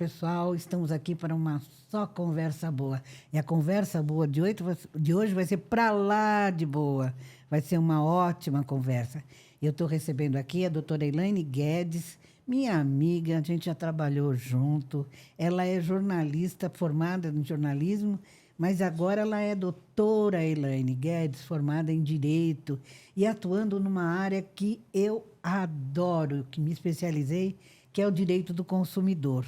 pessoal, estamos aqui para uma só conversa boa. E a conversa boa de hoje vai ser para lá de boa. Vai ser uma ótima conversa. Eu estou recebendo aqui a doutora Elaine Guedes, minha amiga, a gente já trabalhou junto. Ela é jornalista, formada em jornalismo, mas agora ela é doutora Elaine Guedes, formada em Direito e atuando numa área que eu adoro, que me especializei, que é o direito do consumidor.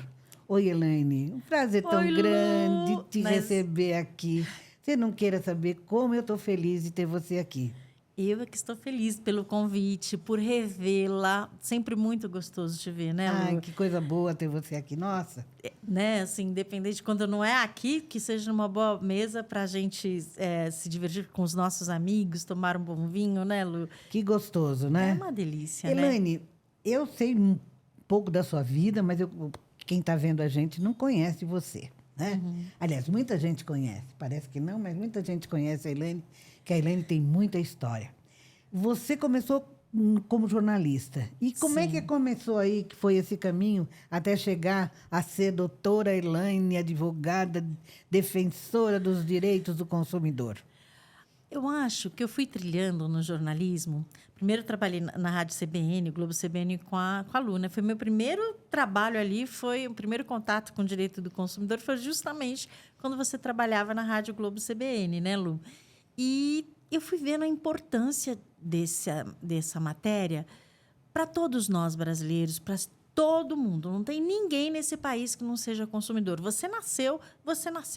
Oi, Elaine, um prazer tão Oi, grande Lu! te receber aqui. Você não queira saber como eu estou feliz de ter você aqui. Eu é que estou feliz pelo convite, por revê-la. Sempre muito gostoso te ver, né, Ai, Lu? que coisa boa ter você aqui. Nossa, Né, assim, independente de quando não é aqui, que seja numa boa mesa para a gente se divertir com os nossos amigos, tomar um bom vinho, né, Lu? que gostoso, É né? uma delícia, né? Elaine, eu sei um pouco da sua vida, mas quem está vendo a gente não conhece você, né? Aliás, muita gente conhece. Parece que não, mas muita gente conhece a Elaine, que a Elaine tem muita história. Você começou como jornalista. E como é que Sim. começou aí, que foi esse caminho, até chegar a ser doutora Elaine, advogada, defensora dos direitos do consumidor? Eu acho que eu fui trilhando no jornalismo. Primeiro eu trabalhei na Rádio CBN, Globo CBN com a Lu, né? Foi meu primeiro trabalho ali, foi o primeiro contato com o direito do consumidor, foi justamente quando você trabalhava na Rádio Globo CBN, né, Lu? E eu fui vendo a importância dessa matéria para todos nós brasileiros, para todo mundo. Não tem ninguém nesse país que não seja consumidor. Você nasceu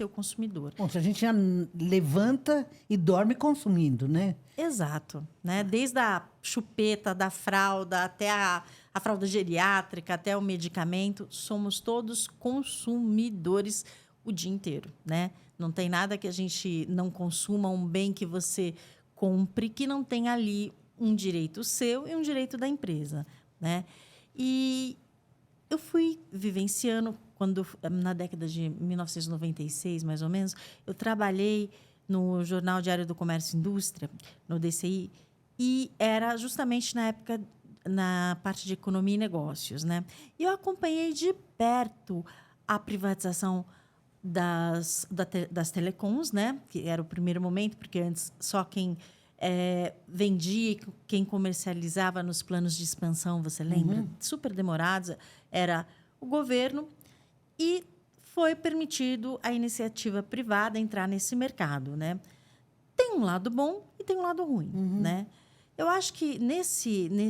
consumidor. Bom, se a gente já levanta e dorme consumindo, né? Exato, né? Desde a chupeta, da fralda, até a fralda geriátrica, até o medicamento, somos todos consumidores o dia inteiro, né? Não tem nada que a gente não consuma, um bem que você compre, que não tenha ali um direito seu e um direito da empresa, né? E eu fui vivenciando, na década de 1996, mais ou menos, eu trabalhei no Jornal Diário do Comércio e Indústria, no DCI, e era justamente na época, na parte de economia e negócios, né? E eu acompanhei de perto a privatização das telecoms, né? Que era o primeiro momento, porque antes só quem vendia, quem comercializava nos planos de expansão, você lembra? Super demorados, era o governo, e foi permitido a iniciativa privada entrar nesse mercado, né? Tem um lado bom e tem um lado ruim, né? Eu acho que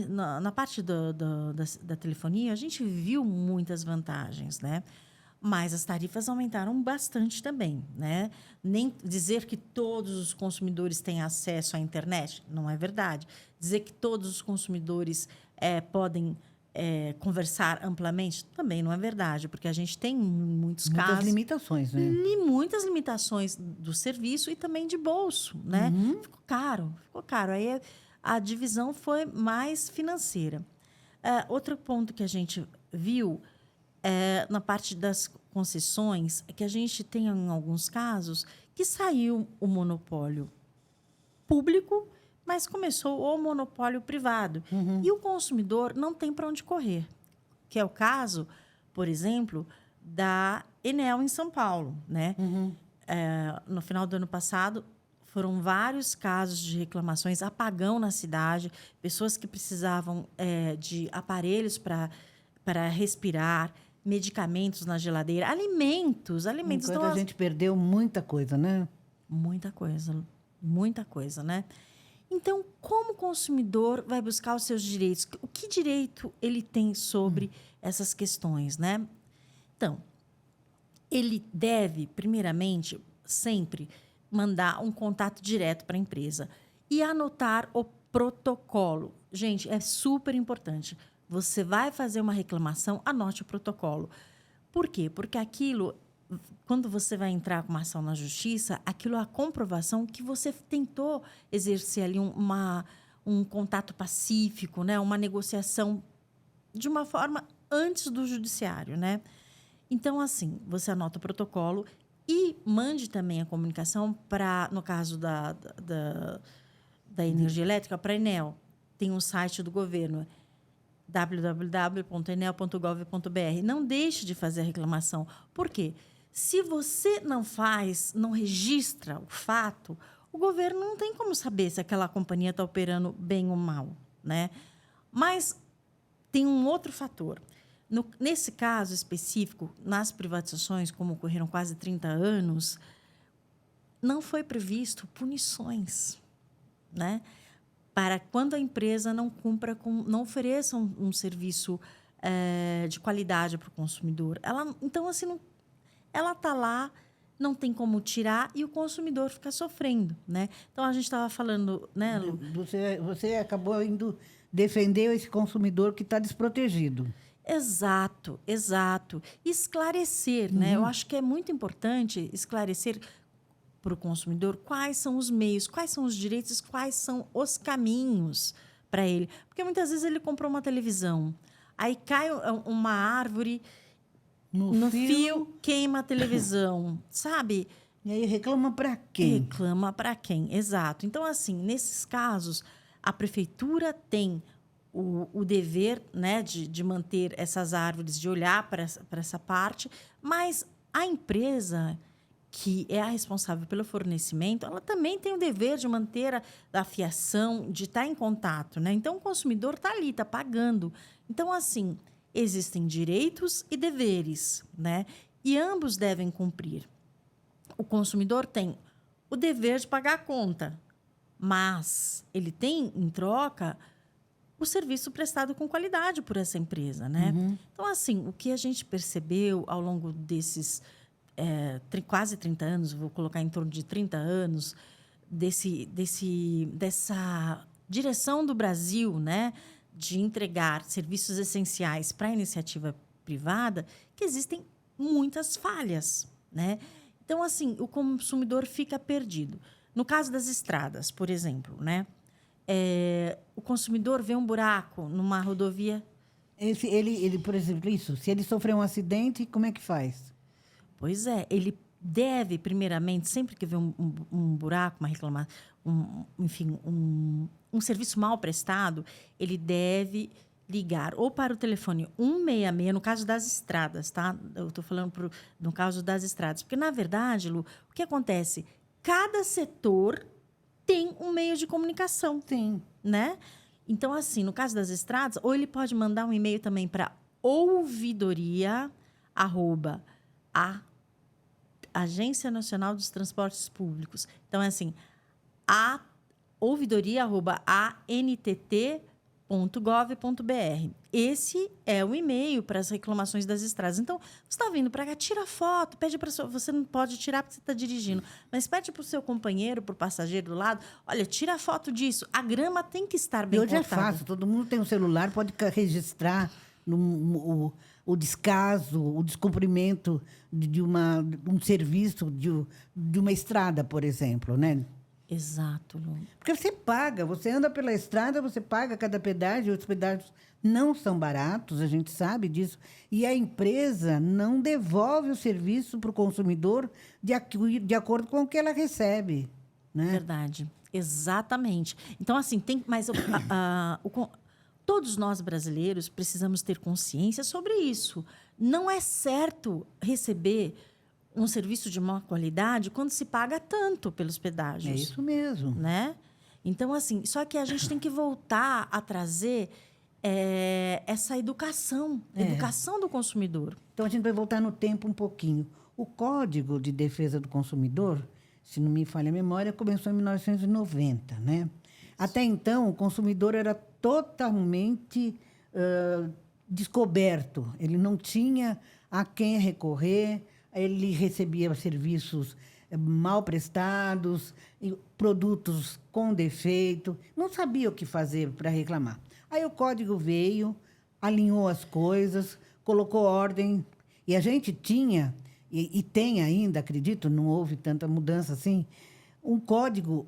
na parte da telefonia, a gente viu muitas vantagens, né? Mas as tarifas aumentaram bastante também, né? Nem dizer que todos os consumidores têm acesso à internet, não é verdade. Dizer que todos os consumidores podem conversar amplamente, também não é verdade, porque a gente tem muitos Muitas casos limitações, né? e muitas limitações do serviço e também de bolso, né? Ficou caro, ficou caro. Aí a divisão foi mais financeira. Outro ponto que a gente viu na parte das concessões é que a gente tem, em alguns casos, que saiu o monopólio público, mas começou o monopólio privado. E o consumidor não tem para onde correr, que é o caso, por exemplo, da Enel em São Paulo, né? No final do ano passado, foram vários casos de reclamações, apagão na cidade, pessoas que precisavam de aparelhos para respirar, medicamentos na geladeira, alimentos. Enquanto Então, a gente perdeu muita coisa, né? muita coisa, né? Então, como o consumidor vai buscar os seus direitos? O que direito ele tem sobre essas questões, né? Então, ele deve, primeiramente, sempre mandar um contato direto para a empresa e anotar o protocolo. Gente, é super importante. Você vai fazer uma reclamação, anote o protocolo. Por quê? Porque aquilo, quando você vai entrar com uma ação na justiça, aquilo é a comprovação que você tentou exercer ali um contato pacífico, né? Uma negociação de uma forma antes do judiciário, né? Então, assim, você anota o protocolo e mande também a comunicação para, no caso da energia elétrica, para a Enel. Tem um site do governo, www.enel.gov.br. Não deixe de fazer a reclamação. Por quê? Se você não faz, não registra o fato, o governo não tem como saber se aquela companhia está operando bem ou mal, né? Mas tem um outro fator. Nesse caso específico, nas privatizações, como ocorreram quase 30 anos, não foi previsto punições, né? Para quando a empresa não cumpra não ofereça um serviço de qualidade para o consumidor. Então, assim, ela está lá, não tem como tirar e o consumidor fica sofrendo, né? Então, a gente estava falando, né, Lu? Você acabou indo defender esse consumidor que está desprotegido. Exato, exato. Esclarecer, né? Eu acho que é muito importante esclarecer para o consumidor quais são os meios, quais são os direitos, quais são os caminhos para ele. Porque muitas vezes ele comprou uma televisão, aí cai uma árvore no fio, queima a televisão, sabe? E aí reclama para quem? Reclama para quem, exato. Então, assim, nesses casos, a prefeitura tem o dever, né, de manter essas árvores, de olhar para essa parte, mas a empresa, que é a responsável pelo fornecimento, ela também tem o dever de manter a fiação, de estar em contato, né? Então, o consumidor está ali, está pagando. Então, assim, existem direitos e deveres, né? E ambos devem cumprir. O consumidor tem o dever de pagar a conta, mas ele tem, em troca, o serviço prestado com qualidade por essa empresa, né? Então, assim, o que a gente percebeu ao longo desses quase 30 anos, vou colocar em torno de 30 anos, dessa direção do Brasil, né, de entregar serviços essenciais para a iniciativa privada, que existem muitas falhas, né? Então, assim, o consumidor fica perdido. No caso das estradas, por exemplo, né? O consumidor vê um buraco numa rodovia. Ele, por exemplo, se ele sofrer um acidente, como é que faz? Pois é, ele deve, primeiramente, sempre que vê um buraco, uma reclamação, enfim, um serviço mal prestado, ele deve ligar ou para o telefone 166, no caso das estradas, tá? Eu estou falando no caso das estradas. Porque, na verdade, Lu, o que acontece? Cada setor tem um meio de comunicação. Sim. Né? Então, assim, no caso das estradas, ou ele pode mandar um e-mail também para ouvidoria@Agência Nacional dos Transportes Públicos. Então, é assim, ouvidoria@antt.gov.br. Esse é o e-mail para as reclamações das estradas. Então, você está vindo para cá, tira foto, pede para você não pode tirar porque você está dirigindo, mas pede para o seu companheiro, para o passageiro do lado, olha, tira foto disso. A grama tem que estar bem cortada. E hoje é fácil, todo mundo tem um celular, pode registrar o descaso, o descumprimento de um serviço, de uma estrada, por exemplo, né? Exato, Lu. Porque você anda pela estrada, você paga cada pedágio, os pedágios não são baratos, a gente sabe disso, e a empresa não devolve o serviço para o consumidor de acordo com o que ela recebe, né? Verdade, exatamente. Então, assim, todos nós brasileiros precisamos ter consciência sobre isso. Não é certo receber um serviço de má qualidade quando se paga tanto pelos pedágios. É isso mesmo. Né? Então, assim, só que a gente tem que voltar a trazer essa educação do consumidor. Então, a gente vai voltar no tempo um pouquinho. O Código de Defesa do Consumidor, se não me falha a memória, começou em 1990, né? Até então, o consumidor era totalmente descoberto. Ele não tinha a quem recorrer, ele recebia serviços mal prestados, produtos com defeito, não sabia o que fazer para reclamar. Aí o código veio, alinhou as coisas, colocou ordem, e a gente tinha, e tem ainda, acredito, não houve tanta mudança assim, um código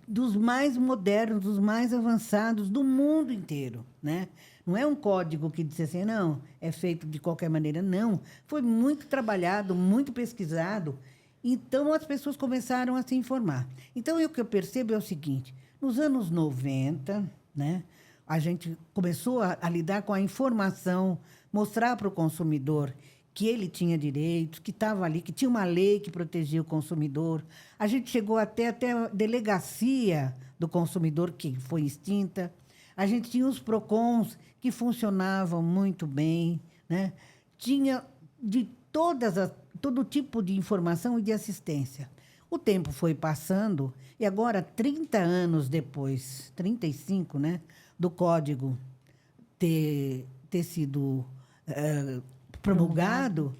dos mais modernos, dos mais avançados do mundo inteiro, né? Não é um código que diz assim, não, é feito de qualquer maneira, não. Foi muito trabalhado, muito pesquisado. Então, as pessoas começaram a se informar. Então, o que eu percebo é o seguinte, nos anos 90, né, a gente começou a lidar com a informação, mostrar para o consumidor que ele tinha direitos, que estava ali, que tinha uma lei que protegia o consumidor. A gente chegou até a delegacia do consumidor, que foi extinta. A gente tinha os PROCONs, que funcionavam muito bem, né? Tinha de todo tipo de informação e de assistência. O tempo foi passando e agora, 30 anos depois, 35, né, do código ter sido promulgado,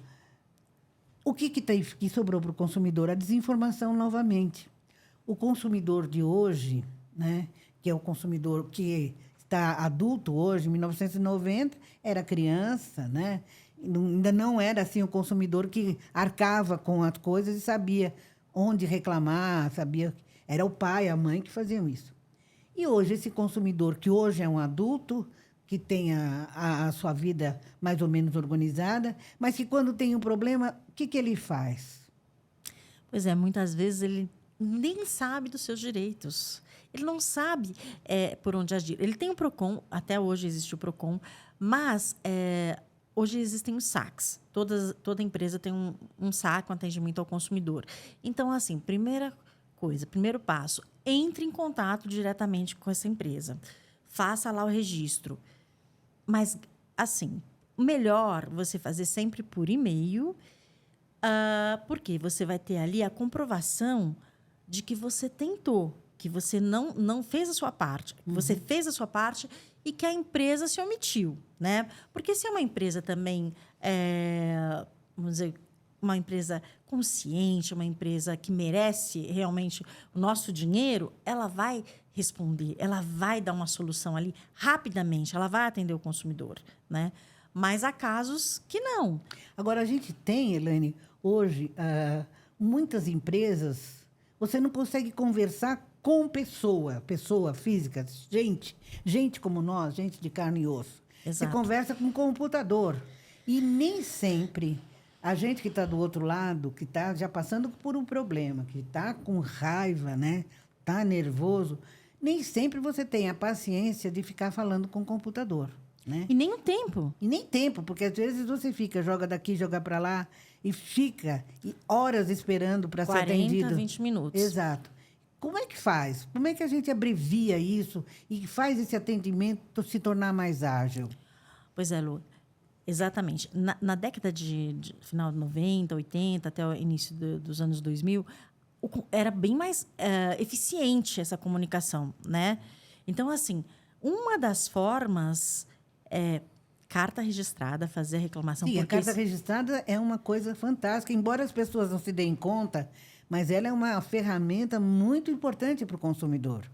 o que sobrou para o consumidor? A desinformação novamente. O consumidor de hoje, né, que é o consumidor que está adulto hoje, em 1990, era criança, né? Ainda não era assim o consumidor que arcava com as coisas e sabia onde reclamar, sabia. Era o pai, a mãe que faziam isso. E hoje, esse consumidor, que hoje é um adulto, que tem a sua vida mais ou menos organizada, mas que quando tem um problema, o que ele faz? Pois é, muitas vezes ele nem sabe dos seus direitos. Ele não sabe por onde agir. Ele tem o PROCON, até hoje existe o PROCON, mas hoje existem os saques. Toda empresa tem um saque, um atendimento ao consumidor. Então, assim, primeiro passo, entre em contato diretamente com essa empresa. Faça lá o registro. Mas, assim, melhor você fazer sempre por e-mail, porque você vai ter ali a comprovação de que você tentou, que você não fez a sua parte, que você fez a sua parte e que a empresa se omitiu, né? Porque se é uma empresa também, vamos dizer, uma empresa consciente, uma empresa que merece realmente o nosso dinheiro, ela vai responder, ela vai dar uma solução ali rapidamente, ela vai atender o consumidor, né? Mas há casos que não. Agora, a gente tem, Elaine, hoje, muitas empresas, você não consegue conversar com pessoa física, gente como nós, gente de carne e osso. Exato. Você conversa com um computador. E nem sempre a gente que está do outro lado, que está já passando por um problema, que está com raiva, né? Está nervoso, nem sempre você tem a paciência de ficar falando com o computador. Né? E nem o tempo. E nem tempo, porque às vezes você joga daqui, joga para lá, e fica horas esperando para ser atendido. 40, 20 minutos. Exato. Como é que faz? Como é que a gente abrevia isso e faz esse atendimento se tornar mais ágil? Pois é, Lu. Exatamente. Na década de final de 90, 80, até o início dos anos 2000, era bem mais eficiente essa comunicação, né? Então, assim, uma das formas carta registrada, fazer a reclamação. Sim, a carta registrada é uma coisa fantástica, embora as pessoas não se deem conta, mas ela é uma ferramenta muito importante para o consumidor.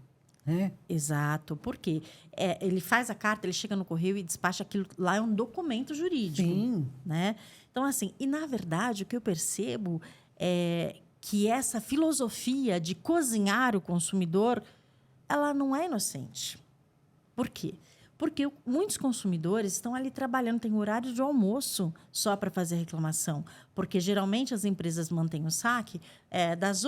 Né? Exato, porque ele faz a carta, ele chega no correio e despacha aquilo lá, é um documento jurídico. Sim. Né? Então, assim, e na verdade o que eu percebo é que essa filosofia de cozinhar o consumidor, ela não é inocente. Por quê? Porque muitos consumidores estão ali trabalhando, tem horário de almoço só para fazer reclamação. Porque, geralmente, as empresas mantêm o saque das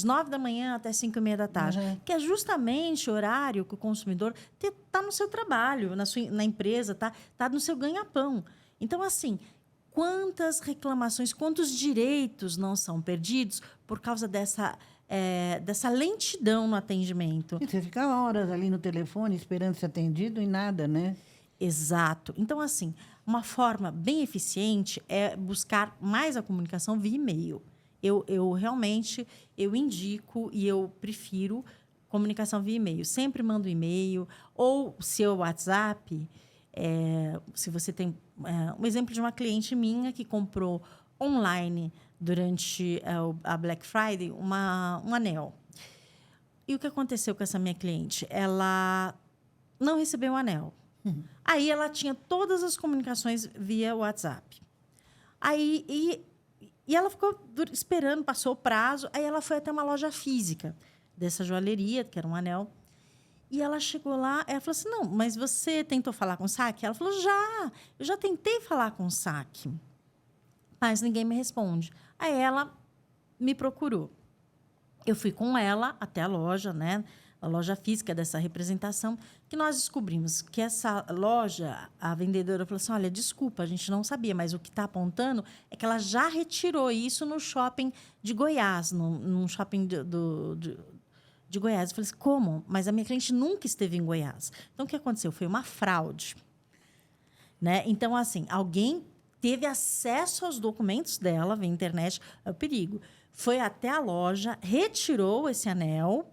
9 da manhã até 5h30 da tarde, que é justamente o horário que o consumidor está no seu trabalho, na empresa, está no seu ganha-pão. Então, assim, quantas reclamações, quantos direitos não são perdidos por causa dessa lentidão no atendimento. E você fica horas ali no telefone esperando ser atendido e nada, né? Exato. Então, assim, uma forma bem eficiente é buscar mais a comunicação via e-mail. Eu realmente indico e eu prefiro comunicação via e-mail. Sempre mando e-mail ou seu WhatsApp. Se você tem um exemplo de uma cliente minha que comprou online durante a Black Friday um anel. E o que aconteceu com essa minha cliente? Ela não recebeu o anel. Aí ela tinha todas as comunicações via WhatsApp. Aí e ela ficou esperando, passou o prazo. Aí ela foi até uma loja física dessa joalheria, que era um anel. E ela chegou lá, ela falou assim, não, mas você tentou falar com o saque? Ela falou, eu já tentei falar com o saque, mas ninguém me responde. Aí ela me procurou. Eu fui com ela até a loja, né, a loja física dessa representação, que nós descobrimos que essa loja, a vendedora falou assim, olha, desculpa, a gente não sabia, mas o que está apontando é que ela já retirou isso no shopping de Goiás, num shopping de Goiás. Eu falei assim, como? Mas a minha cliente nunca esteve em Goiás. Então, o que aconteceu? Foi uma fraude. Né? Então, assim, alguém teve acesso aos documentos dela via internet, é o perigo. Foi até a loja, retirou esse anel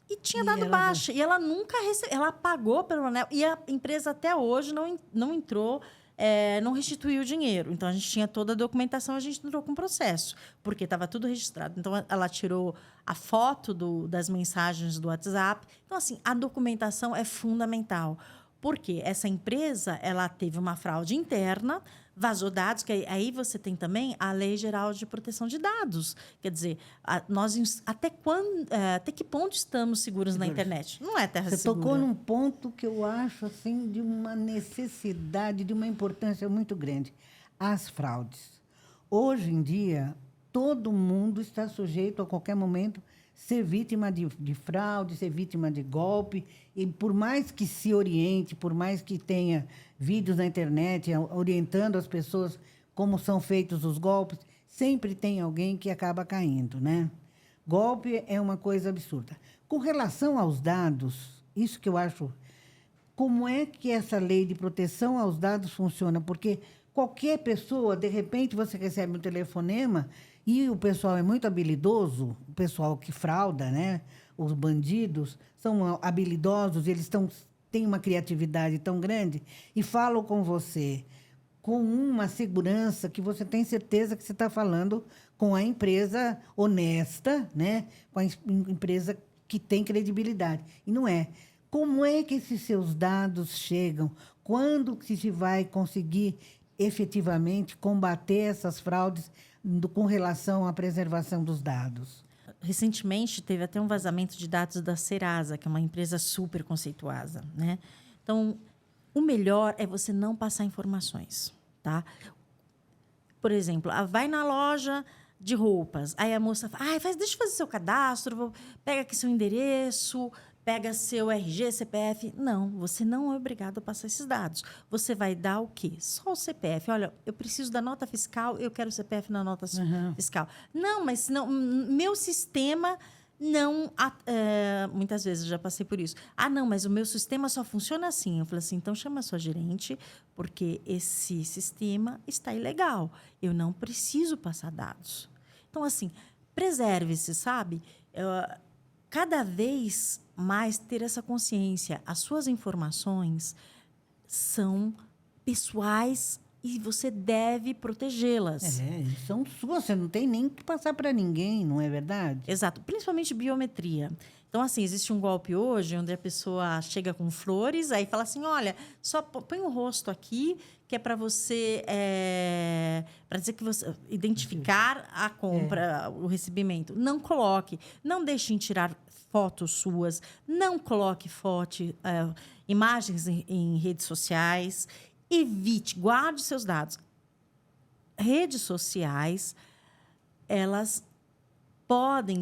e tinha dado baixa. E ela nunca recebeu, ela pagou pelo anel. E a empresa até hoje não entrou, não restituiu o dinheiro. Então, a gente tinha toda a documentação, a gente entrou com o processo, porque estava tudo registrado. Então, ela tirou a foto das mensagens do WhatsApp. Então, assim, a documentação é fundamental. Porque essa empresa ela teve uma fraude interna, vazou dados, que aí você tem também a Lei Geral de Proteção de Dados. Quer dizer, nós até que ponto estamos seguros na internet? Não é terra segura. Você tocou num ponto que eu acho assim, de uma necessidade, de uma importância muito grande. As fraudes. Hoje em dia, todo mundo está sujeito a qualquer momento ser vítima de fraude, ser vítima de golpe. E por mais que se oriente, por mais que tenha vídeos na internet orientando as pessoas como são feitos os golpes, sempre tem alguém que acaba caindo, né? Golpe é uma coisa absurda. Com relação aos dados, isso que eu acho... Como é que essa lei de proteção aos dados funciona? Porque qualquer pessoa, de repente, você recebe um telefonema e o pessoal é muito habilidoso, o pessoal que frauda, né? Os bandidos são habilidosos, eles têm uma criatividade tão grande e falam com você com uma segurança que você tem certeza que você está falando com a empresa honesta, né? Com a empresa que tem credibilidade. E não é. Como é que esses seus dados chegam? Quando que se vai conseguir efetivamente combater essas fraudes com relação à preservação dos dados? Recentemente, teve até um vazamento de dados da Serasa, que é uma empresa super conceituosa, né? Então, o melhor é você não passar informações, tá? Por exemplo, vai na loja de roupas, aí a moça fala, deixa eu fazer seu cadastro, pega aqui seu endereço, pega seu RG, CPF. Não, você não é obrigado a passar esses dados. Você vai dar o quê? Só o CPF. Olha, eu preciso da nota fiscal, eu quero o CPF na nota fiscal. Não, mas não, meu sistema não... muitas vezes eu já passei por isso. Não, mas o meu sistema só funciona assim. Eu falei assim, então chama a sua gerente, porque esse sistema está ilegal. Eu não preciso passar dados. Então, assim, preserve-se, sabe? Cada vez mais ter essa consciência. As suas informações são pessoais e você deve protegê-las. São suas, você não tem nem que passar para ninguém, não é verdade? Exato, principalmente biometria. Então, assim, existe um golpe hoje onde a pessoa chega com flores, aí fala assim, olha, só põe o rosto aqui, que é para você... para dizer que você... Identificar a compra, o recebimento. Não coloque, não deixem tirar fotos suas, não coloque imagens em redes sociais, evite, guarde seus dados. Redes sociais, elas podem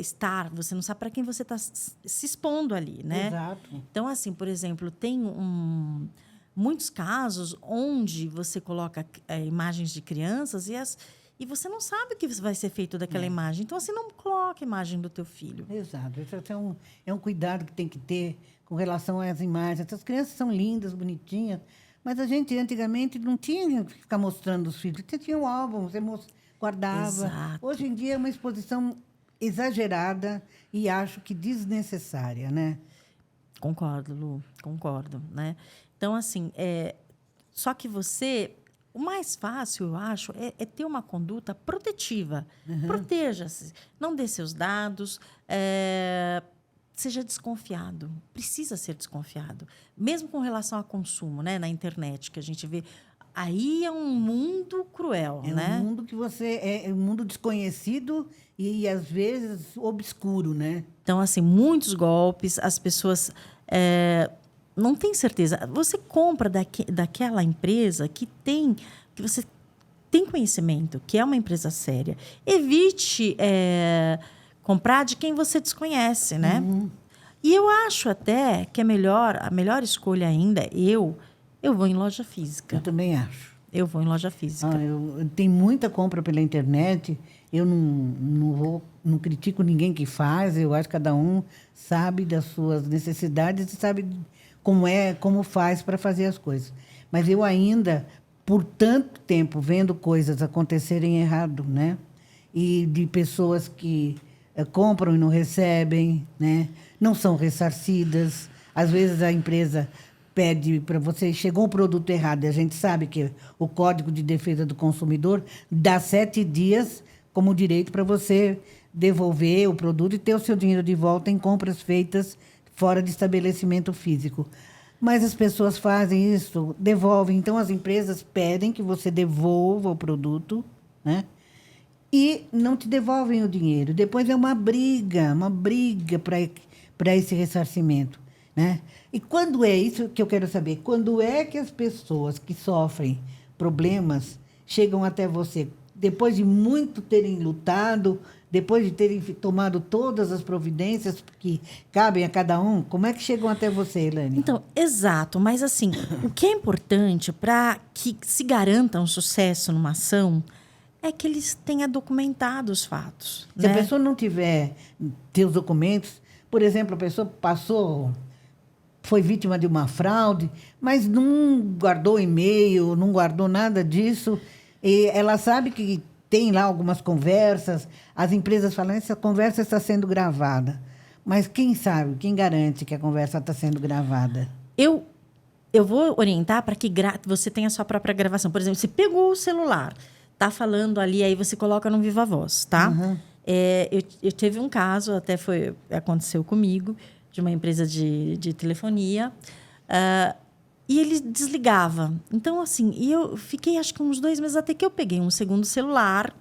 estar, você não sabe para quem você está se expondo ali, né? Exato. Então, assim, por exemplo, tem muitos casos onde você coloca imagens de crianças e você não sabe o que vai ser feito daquela imagem. Então, assim, não coloque a imagem do teu filho. Exato. Esse é um cuidado que tem que ter com relação às imagens. Essas crianças são lindas, bonitinhas, mas a gente, antigamente, não tinha que ficar mostrando os filhos. Você tinha um álbum, você guardava. Exato. Hoje em dia é uma exposição exagerada e acho que desnecessária, né? Concordo, Lu. Concordo, né? Então, assim, só que você... O mais fácil, eu acho, é ter uma conduta protetiva. Proteja-se. Não dê seus dados. Seja desconfiado. Precisa ser desconfiado. Mesmo com relação a consumo, né? Na internet, que a gente vê... Aí é um mundo cruel, né? É um mundo que é um mundo desconhecido e, às vezes, obscuro, né? Então, assim, muitos golpes, as pessoas... não tem certeza. Você compra daquela empresa que você tem conhecimento, que é uma empresa séria. Evite comprar de quem você desconhece, né? E eu acho até que a melhor escolha ainda é eu vou em loja física. Eu também acho. Eu vou em loja física. Tem muita compra pela internet. Eu não critico ninguém que faz. Eu acho que cada um sabe das suas necessidades e sabe como faz para fazer as coisas. Mas eu ainda, por tanto tempo, vendo coisas acontecerem errado, né? E de pessoas que compram e não recebem, né? Não são ressarcidas. Às vezes a empresa pede para você, chegou um produto errado, e a gente sabe que o Código de Defesa do Consumidor dá 7 dias como direito para você devolver o produto e ter o seu dinheiro de volta em compras feitas fora de estabelecimento físico. Mas as pessoas fazem isso, devolvem. Então, as empresas pedem que você devolva o produto, né? E não te devolvem o dinheiro. Depois é uma briga para esse ressarcimento, né? E quando é isso que eu quero saber? Quando é que as pessoas que sofrem problemas chegam até você? Depois de muito terem lutado, depois de terem tomado todas as providências que cabem a cada um, como é que chegam até você, Elaine? Então, exato. Mas, assim, o que é importante para que se garanta um sucesso numa ação é que eles tenham documentado os fatos. Se a pessoa não tiver seus documentos, por exemplo, a pessoa foi vítima de uma fraude, mas não guardou e-mail, não guardou nada disso, e ela sabe que tem lá algumas conversas, as empresas falam, essa conversa está sendo gravada. Mas quem sabe, quem garante que a conversa está sendo gravada? Eu vou orientar para que você tenha a sua própria gravação. Por exemplo, você pegou o celular, tá falando ali, aí você coloca no Viva Voz, tá? Uhum. Eu teve um caso, aconteceu comigo, de uma empresa de telefonia, e ele desligava. Então, assim, eu fiquei, acho que uns 2 meses, até que eu peguei um segundo celular.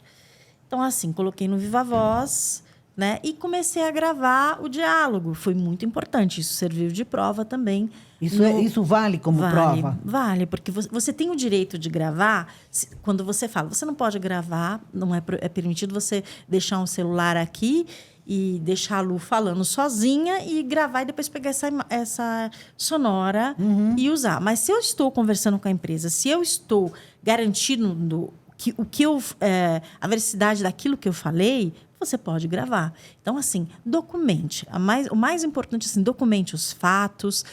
Então, assim, coloquei no Viva Voz, né? E comecei a gravar o diálogo. Foi muito importante. Isso serviu de prova também. Isso vale como prova? Vale, porque você tem o direito de gravar quando você fala. Você não pode gravar, não é permitido você deixar um celular aqui e deixar a Lu falando sozinha e gravar e depois pegar essa sonora e usar. Mas se eu estou conversando com a empresa, se eu estou garantindo a veracidade daquilo que eu falei, você pode gravar. Então, assim, documente. O mais importante, assim, documente os fatos,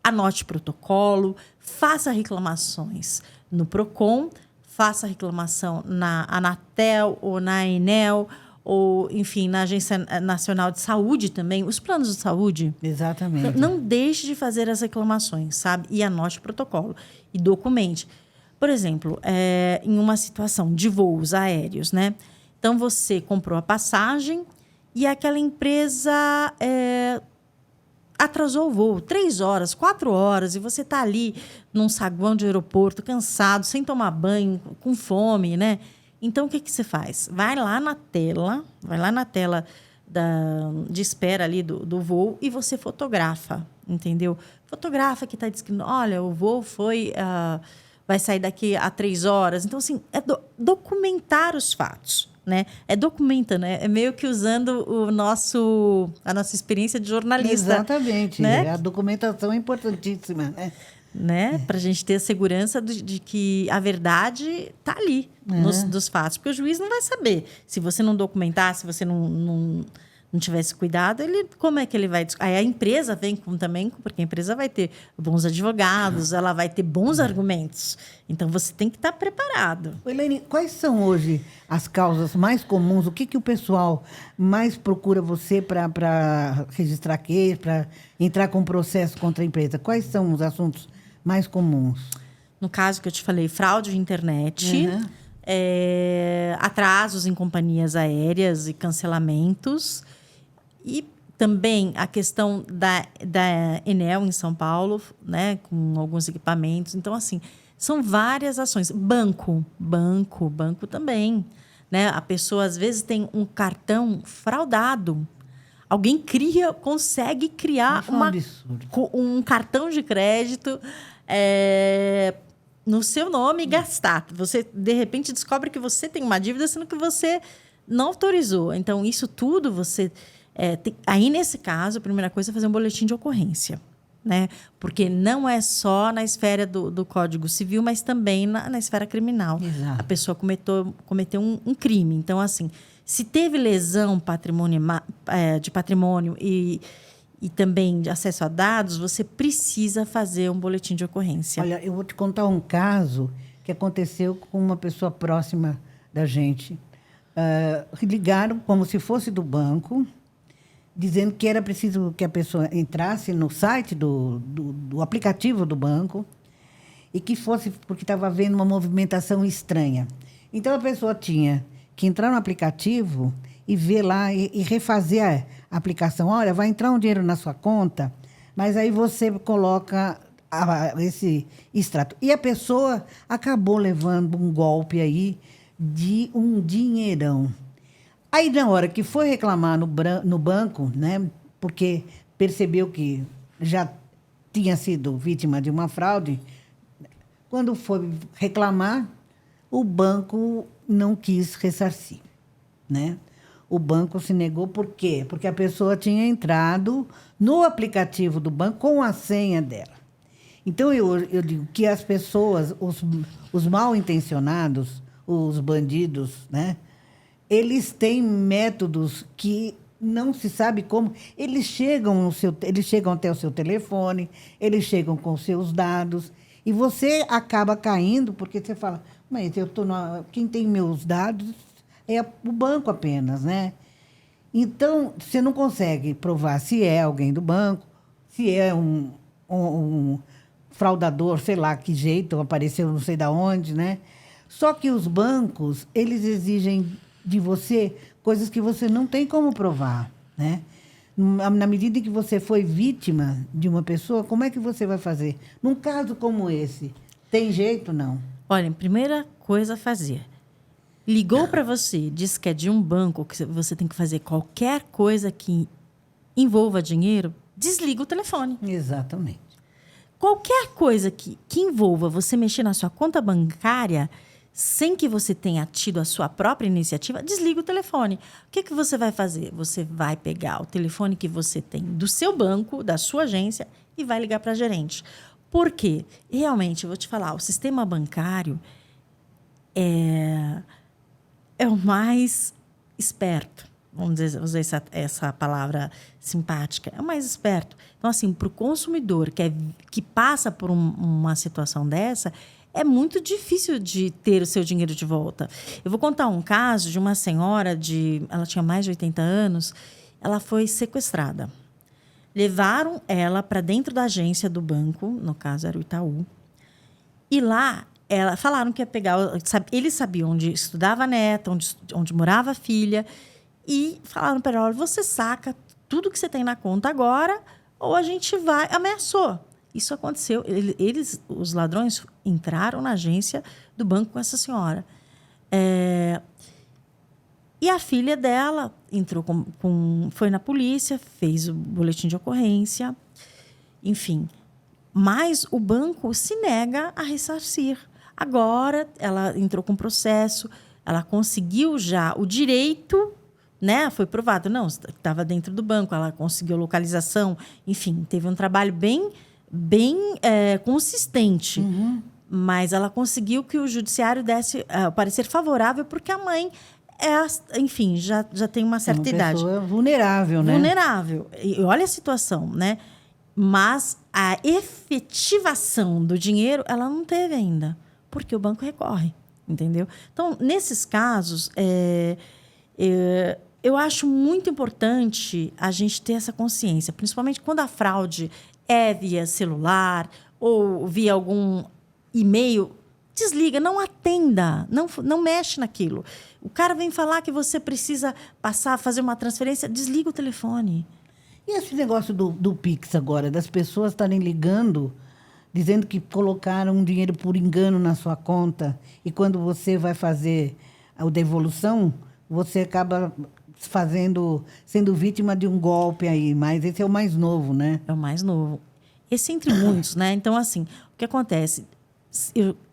anote protocolo, faça reclamações no PROCON, faça reclamação na Anatel ou na Enel, ou, enfim, na Agência Nacional de Saúde também, os planos de saúde. Exatamente. Não deixe de fazer as reclamações, sabe? E anote o protocolo. E documente. Por exemplo, em uma situação de voos aéreos, né? Então, você comprou a passagem e aquela empresa atrasou o voo 3 horas, 4 horas, e você está ali num saguão de aeroporto, cansado, sem tomar banho, com fome, né? Então, o que você faz? Vai lá na tela de espera ali do voo e você fotografa, entendeu? Fotografa que está descrito, olha, o voo vai sair daqui a 3 horas. Então, assim, documentar os fatos, né? Documentando, é meio que usando a nossa experiência de jornalista. Exatamente. Né? A documentação é importantíssima, né? Para a gente ter a segurança de que a verdade está ali, dos fatos. Porque o juiz não vai saber. Se você não documentar, se você não tivesse cuidado, como é que ele vai... Aí a empresa vem também, porque a empresa vai ter bons advogados, ela vai ter bons argumentos. Então, você tem que estar preparado. Elaine, quais são hoje as causas mais comuns? O que o pessoal mais procura você para registrar queixa, para entrar com processo contra a empresa? Quais são os assuntos mais comuns? No caso que eu te falei, fraude de internet, atrasos em companhias aéreas e cancelamentos. E também a questão da Enel em São Paulo, né, com alguns equipamentos. Então, assim, são várias ações. Banco também, né? A pessoa, às vezes, tem um cartão fraudado. Alguém consegue criar um cartão de crédito no seu nome e gastar. Você, de repente, descobre que você tem uma dívida, sendo que você não autorizou. Então, isso tudo você... aí, nesse caso, a primeira coisa é fazer um boletim de ocorrência. Né? Porque não é só na esfera do Código Civil, mas também na esfera criminal. Exato. A pessoa cometeu um crime. Então, assim, se teve lesão de patrimônio e também de acesso a dados, você precisa fazer um boletim de ocorrência. Olha, eu vou te contar um caso que aconteceu com uma pessoa próxima da gente. Ligaram como se fosse do banco, dizendo que era preciso que a pessoa entrasse no site do aplicativo do banco e que fosse porque estava havendo uma movimentação estranha. Então, a pessoa tinha que entrar no aplicativo e ver lá e refazer a aplicação. Olha, vai entrar um dinheiro na sua conta, mas aí você coloca esse extrato. E a pessoa acabou levando um golpe aí de um dinheirão. Aí, na hora que foi reclamar no banco, né, porque percebeu que já tinha sido vítima de uma fraude, quando foi reclamar, o banco não quis ressarcir, né? O banco se negou, por quê? Porque a pessoa tinha entrado no aplicativo do banco com a senha dela. Então, eu digo que as pessoas, os mal intencionados, os bandidos, né? Eles têm métodos que não se sabe como. Eles chegam até o seu telefone, eles chegam com os seus dados, e você acaba caindo, porque você fala, mas quem tem meus dados é o banco apenas, né? Então, você não consegue provar se é alguém do banco, se é um fraudador, sei lá que jeito, apareceu não sei de onde, né? Só que os bancos, eles exigem de você coisas que você não tem como provar, né? Na medida em que você foi vítima de uma pessoa, como é que você vai fazer? Num caso como esse, tem jeito, não? Olha, primeira coisa a fazer. Ligou para você, diz que é de um banco, que você tem que fazer qualquer coisa que envolva dinheiro, desliga o telefone. Exatamente. Qualquer coisa que envolva você mexer na sua conta bancária, sem que você tenha tido a sua própria iniciativa, desliga o telefone. O que você vai fazer? Você vai pegar o telefone que você tem do seu banco, da sua agência, e vai ligar para a gerente. Por quê? Realmente, eu vou te falar, o sistema bancário é o mais esperto. Vamos dizer, usar essa palavra simpática. É o mais esperto. Então, assim, para o consumidor que passa por uma situação dessa, é muito difícil de ter o seu dinheiro de volta. Eu vou contar um caso de uma senhora, ela tinha mais de 80 anos, ela foi sequestrada. Levaram ela para dentro da agência do banco, no caso era o Itaú, e lá falaram que ia pegar... Eles sabiam onde estudava a neta, onde morava a filha, e falaram para ela, olha, você saca tudo que você tem na conta agora, ou a gente vai... Ameaçou. Isso aconteceu. Os ladrões entraram na agência do banco com essa senhora. E a filha dela entrou foi na polícia, fez o boletim de ocorrência, enfim. Mas o banco se nega a ressarcir. Agora, ela entrou com processo, ela conseguiu já o direito, né? Foi provado. Não, estava dentro do banco, ela conseguiu a localização, enfim, teve um trabalho bem consistente. Uhum. Mas ela conseguiu que o judiciário desse o parecer favorável, porque a mãe, enfim, já tem uma certa idade. Uma pessoa vulnerável, né? Vulnerável. E olha a situação, né? Mas a efetivação do dinheiro, ela não teve ainda, porque o banco recorre, entendeu? Então, nesses casos, eu acho muito importante a gente ter essa consciência, principalmente quando a fraude é via celular ou via algum e-mail, desliga, não atenda, não mexe naquilo. O cara vem falar que você precisa fazer uma transferência, desliga o telefone. E esse negócio do Pix agora, das pessoas estarem ligando, dizendo que colocaram um dinheiro por engano na sua conta e quando você vai fazer a devolução, você acaba sendo vítima de um golpe aí, mas esse é o mais novo, né? É o mais novo. Esse entre muitos, né? Então, assim, o que acontece?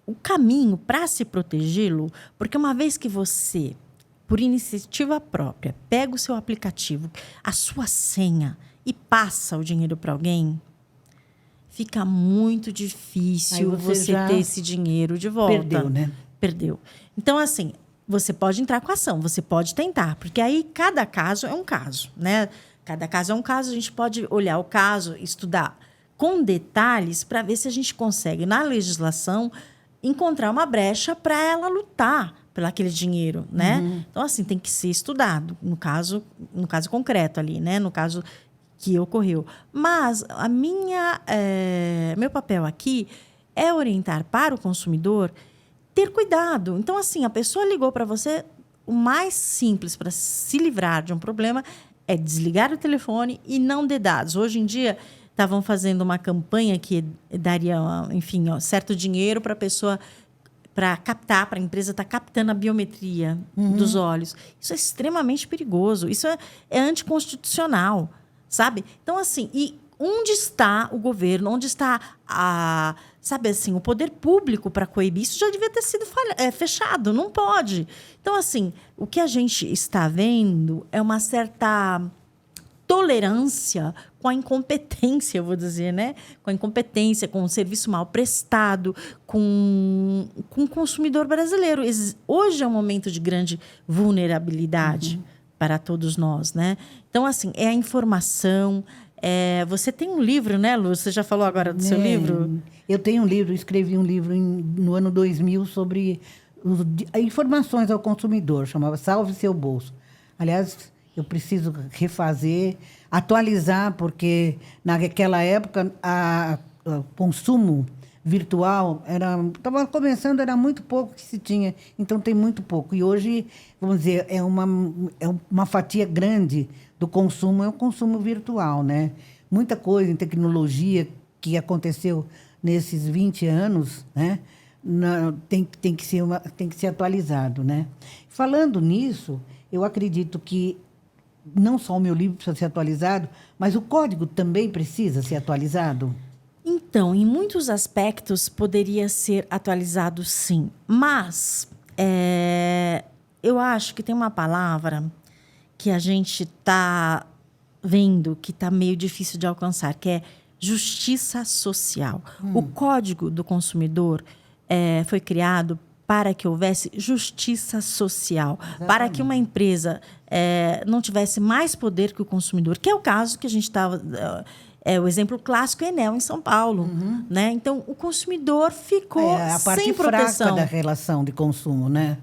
O caminho para se protegê-lo, porque uma vez que você por iniciativa própria, pega o seu aplicativo, a sua senha e passa o dinheiro para alguém, fica muito difícil Aí você já ter esse dinheiro de volta. perdeu, né? Perdeu. Então, assim, você pode entrar com ação, você pode tentar, porque aí cada caso é um caso, né? Cada caso é um caso, a gente pode olhar o caso, estudar com detalhes para ver se a gente consegue, na legislação, encontrar uma brecha para ela lutar pelo aquele dinheiro, né? Então, assim, tem que ser estudado, no caso concreto ali, né? No caso que ocorreu. Mas meu papel aqui é orientar para o consumidor ter cuidado. Então, assim, a pessoa ligou para você, o mais simples para se livrar de um problema é desligar o telefone e não dê dados. Hoje em dia, estavam fazendo uma campanha que daria, enfim, certo dinheiro para a pessoa, para captar, para a empresa estar captando a biometria dos olhos. Isso é extremamente perigoso. Isso é anticonstitucional, sabe? Então, assim, e onde está o governo? Onde está sabe assim, o poder público para coibir? Isso já devia ter sido fechado, não pode. Então, assim, o que a gente está vendo é uma certa tolerância com a incompetência, eu vou dizer, né? Com a incompetência, com o serviço mal prestado, com o consumidor brasileiro. Hoje é um momento de grande vulnerabilidade para todos nós, né? Então, assim, é a informação. Você tem um livro, né, Lu? Você já falou agora do seu livro? Eu tenho um livro, escrevi um livro no ano 2000 sobre informações ao consumidor, chamava Salve Seu Bolso. Aliás, eu preciso refazer, atualizar, porque naquela época o consumo virtual estava começando, era muito pouco que se tinha, então tem muito pouco. E hoje, vamos dizer, é uma fatia grande do consumo, é o consumo virtual, né? Muita coisa em tecnologia que aconteceu nesses 20 anos, né? Tem que ser atualizado, né? Falando nisso, eu acredito que não só o meu livro precisa ser atualizado, mas o código também precisa ser atualizado? Então, em muitos aspectos, poderia ser atualizado, sim. Mas eu acho que tem uma palavra que a gente está vendo que está meio difícil de alcançar, que é justiça social. O Código do Consumidor foi criado para que houvesse justiça social, para que uma empresa não tivesse mais poder que o consumidor, que é o caso que a gente estava... o exemplo clássico é Enel, em São Paulo. Né? Então, o consumidor ficou a parte sem proteção. fraca da relação de consumo, né?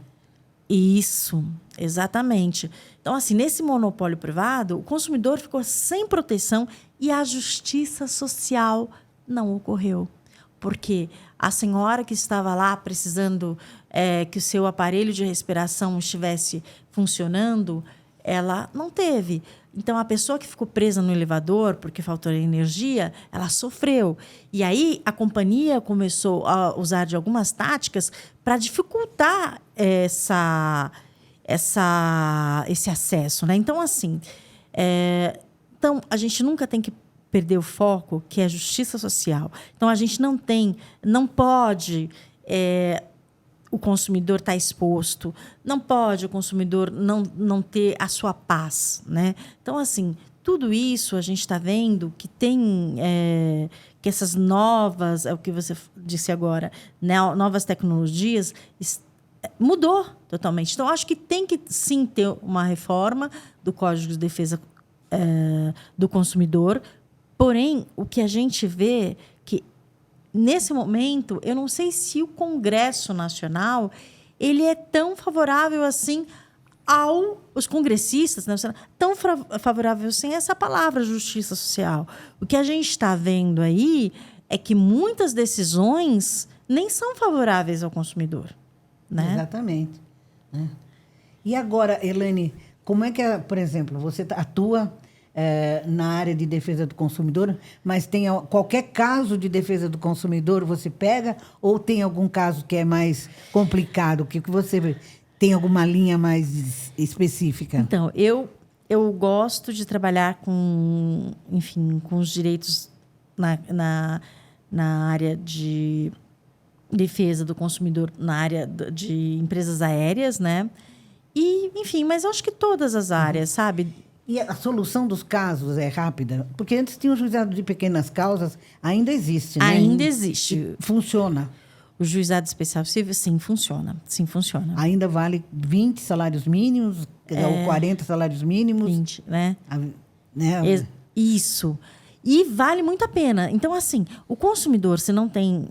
Isso, exatamente. Então, assim, nesse monopólio privado, o consumidor ficou sem proteção e a justiça social não ocorreu. Porque a senhora que estava lá precisando que o seu aparelho de respiração estivesse funcionando, ela não teve. Então, a pessoa que ficou presa no elevador porque faltou energia, ela sofreu. E aí, a companhia começou a usar de algumas táticas para dificultar esse acesso, né? Então, assim, a gente nunca tem que perder o foco, que é a justiça social. Então, a gente não pode o consumidor estar exposto, não pode o consumidor não ter a sua paz, né? Então, assim, tudo isso a gente está vendo que tem que essas novas, é o que você disse agora, né? Novas tecnologias mudou totalmente. Então, acho que tem que sim ter uma reforma do Código de Defesa do Consumidor. Porém, o que a gente vê que nesse momento, eu não sei se o Congresso Nacional ele é tão favorável assim os congressistas, né, tão favorável assim a essa palavra justiça social. O que a gente está vendo aí é que muitas decisões nem são favoráveis ao consumidor. Né? Exatamente. E agora, Elaine, como é que, por exemplo, você atua na área de defesa do consumidor, mas tem qualquer caso de defesa do consumidor você pega ou tem algum caso que é mais complicado, que você tem alguma linha mais específica? Então, eu gosto de trabalhar com os direitos na área de defesa do consumidor, na área de empresas aéreas, né? E, enfim, mas eu acho que todas as áreas, sabe? E a solução dos casos é rápida? Porque antes tinha o juizado de pequenas causas, ainda existe, né? Ainda existe. Funciona. O juizado especial civil, sim, funciona. Sim, funciona. Ainda vale 20 salários mínimos, ou 40 salários mínimos. 20, né? Né? Isso. E vale muito a pena. Então, assim, o consumidor, se não tem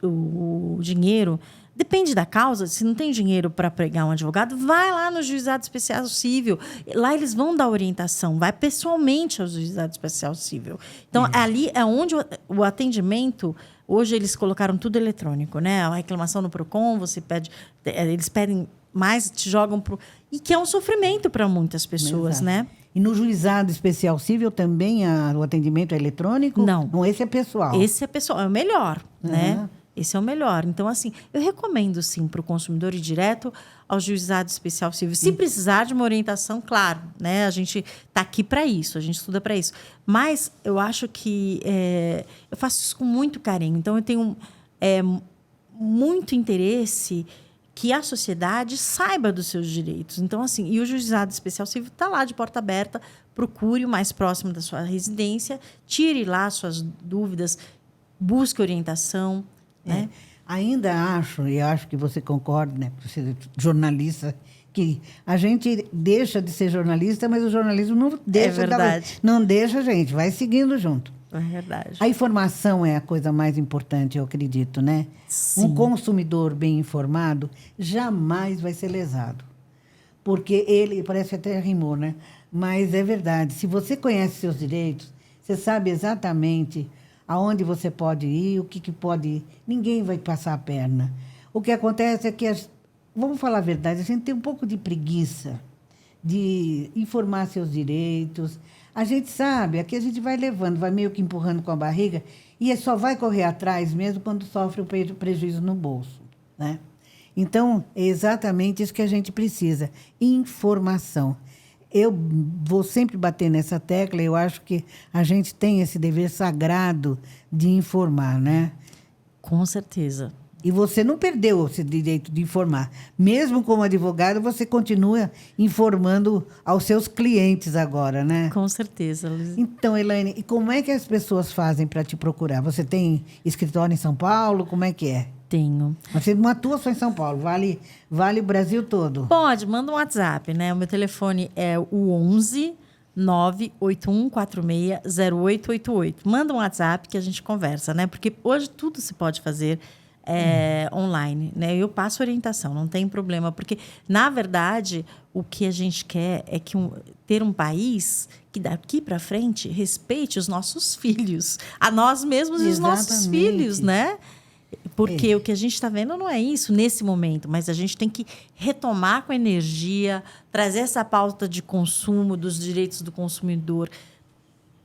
o dinheiro, depende da causa, se não tem dinheiro para pregar um advogado, vai lá no juizado especial civil. Lá eles vão dar orientação, vai pessoalmente ao juizado especial civil. Então, ali é onde o atendimento. Hoje eles colocaram tudo eletrônico, né? A reclamação no PROCON, você pede, eles pedem mais, te jogam pro. E que é um sofrimento para muitas pessoas, Exato. né? E no juizado especial civil também o atendimento é eletrônico? Não. Esse é pessoal. Esse é pessoal, é o melhor, né? Esse é o melhor. Então, assim, eu recomendo, sim, para o consumidor ir direto ao juizado especial civil. Se precisar de uma orientação, claro, né? A gente está aqui para isso, a gente estuda para isso. Mas eu acho que eu faço isso com muito carinho. Então, eu tenho muito interesse que a sociedade saiba dos seus direitos. Então, assim, e o juizado especial civil está lá de porta aberta, procure o mais próximo da sua residência, tire lá suas dúvidas, busque orientação. Né? Ainda acho, e acho que você concorda, né? Você é jornalista, que a gente deixa de ser jornalista, mas o jornalismo não deixa. Verdade. Não deixa a gente, vai seguindo junto. É verdade. A informação é a coisa mais importante, eu acredito, né? Sim. Um consumidor bem informado jamais vai ser lesado. Porque ele, parece até rimou, né? Mas é verdade. Se você conhece seus direitos, você sabe exatamente aonde você pode ir, o que pode ir. Ninguém vai passar a perna. O que acontece é que, vamos falar a verdade, a gente tem um pouco de preguiça de informar seus direitos. A gente sabe, aqui a gente vai levando, vai meio que empurrando com a barriga, e só vai correr atrás mesmo quando sofre o prejuízo no bolso, né? Então, é exatamente isso que a gente precisa, informação. Eu vou sempre bater nessa tecla, eu acho que a gente tem esse dever sagrado de informar, né? Com certeza. E você não perdeu esse direito de informar. Mesmo como advogado, você continua informando aos seus clientes agora, né? Com certeza, Luiz. Então, Elaine, e como é que as pessoas fazem para te procurar? Você tem escritório em São Paulo? Como é que é? Tenho. Você não atua só em São Paulo, vale o Brasil todo. Pode, manda um WhatsApp, né? O meu telefone é o 11 981460888. Manda um WhatsApp que a gente conversa, né? Porque hoje tudo se pode fazer online, né? Eu passo orientação, não tem problema, porque na verdade o que a gente quer é que ter um país que daqui para frente respeite os nossos filhos, a nós mesmos e os nossos filhos, né? Porque o que a gente está vendo não é isso nesse momento, mas a gente tem que retomar com energia, trazer essa pauta de consumo, dos direitos do consumidor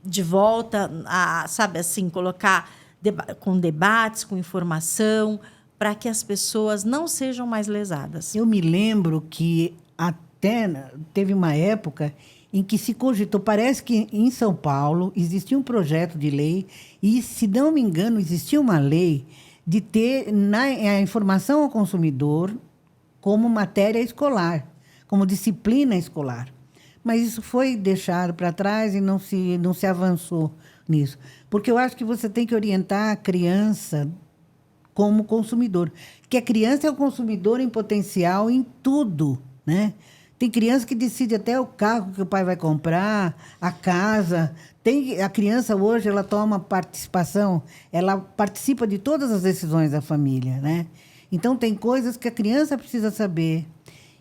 de volta, sabe assim, colocar com debates, com informação, para que as pessoas não sejam mais lesadas. Eu me lembro que até teve uma época em que se cogitou, parece que em São Paulo existia um projeto de lei e, se não me engano, existia uma lei de ter a informação ao consumidor como matéria escolar, como disciplina escolar. Mas isso foi deixado para trás e não se avançou nisso. Porque eu acho que você tem que orientar a criança como consumidor. Que a criança é o consumidor em potencial em tudo, né? Tem criança que decide até o carro que o pai vai comprar, a casa. A criança hoje, ela toma participação, ela participa de todas as decisões da família, né? Então, tem coisas que a criança precisa saber.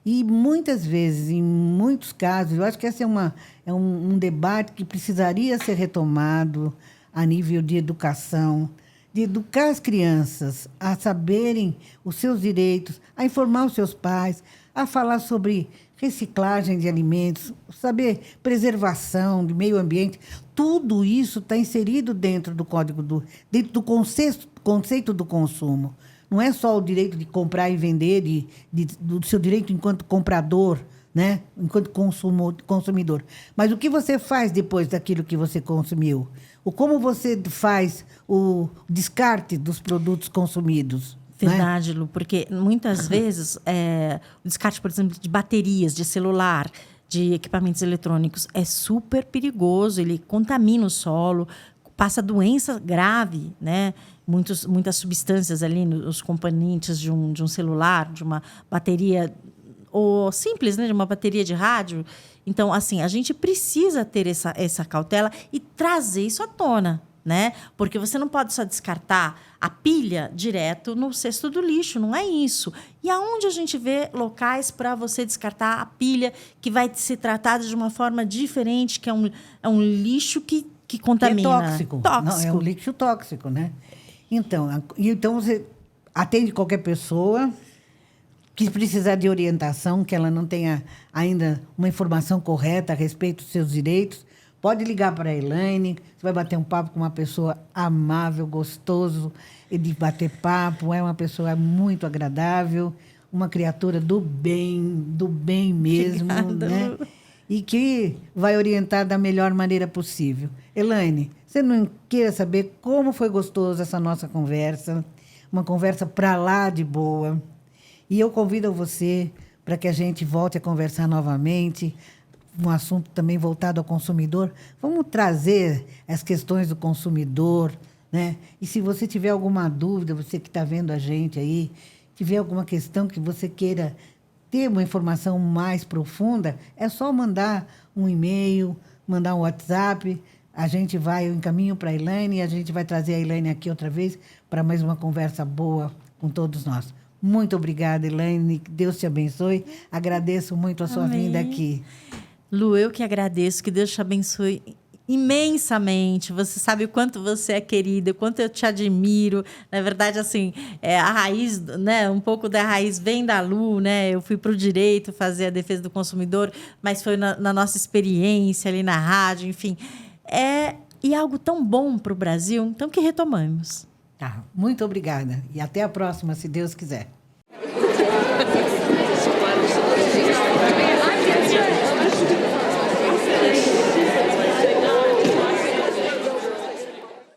E, muitas vezes, em muitos casos, eu acho que esse é um debate que precisaria ser retomado a nível de educação, de educar as crianças a saberem os seus direitos, a informar os seus pais, a falar sobre reciclagem de alimentos, saber preservação do meio ambiente. Tudo isso está inserido dentro do dentro do conceito do consumo. Não é só o direito de comprar e vender, do seu direito enquanto comprador, né? Enquanto consumidor. Mas o que você faz depois daquilo que você consumiu? Como você faz o descarte dos produtos consumidos? Verdade, Lu, porque muitas vezes o descarte, por exemplo, de baterias, de celular, de equipamentos eletrônicos é super perigoso, ele contamina o solo, passa doença grave, né? Muitas substâncias ali nos componentes de um celular, de uma bateria, ou simples, né? De uma bateria de rádio. Então, assim, a gente precisa ter essa cautela e trazer isso à tona, né? Porque você não pode só descartar a pilha direto no cesto do lixo, não é isso. E aonde a gente vê locais para você descartar a pilha que vai ser tratada de uma forma diferente, que é um lixo que contamina. É tóxico. Não, é um lixo tóxico, né? Então você atende qualquer pessoa que precisar de orientação, que ela não tenha ainda uma informação correta a respeito dos seus direitos, pode ligar para a Elaine, você vai bater um papo com uma pessoa amável, gostoso de bater papo, é uma pessoa muito agradável, uma criatura do bem mesmo, Obrigada, né? Lu. E que vai orientar da melhor maneira possível. Elaine, você não queira saber como foi gostoso essa nossa conversa, uma conversa para lá de boa. E eu convido você para que a gente volte a conversar novamente, um assunto também voltado ao consumidor. Vamos trazer as questões do consumidor, né? E se você tiver alguma dúvida, você que está vendo a gente aí, tiver alguma questão que você queira ter uma informação mais profunda, é só mandar um e-mail, mandar um WhatsApp. Eu encaminho para a Elaine e a gente vai trazer a Elaine aqui outra vez para mais uma conversa boa com todos nós. Muito obrigada, Elaine. Que Deus te abençoe. Agradeço muito a sua Amém. vinda aqui. Lu, eu que agradeço, que Deus te abençoe imensamente. Você sabe o quanto você é querida, o quanto eu te admiro. Na verdade, assim, a raiz, né, um pouco da raiz vem da Lu, né? Eu fui para o direito fazer a defesa do consumidor, mas foi na nossa experiência ali na rádio, enfim. E algo tão bom para o Brasil, então que retomamos. Tá, muito obrigada. E até a próxima, se Deus quiser.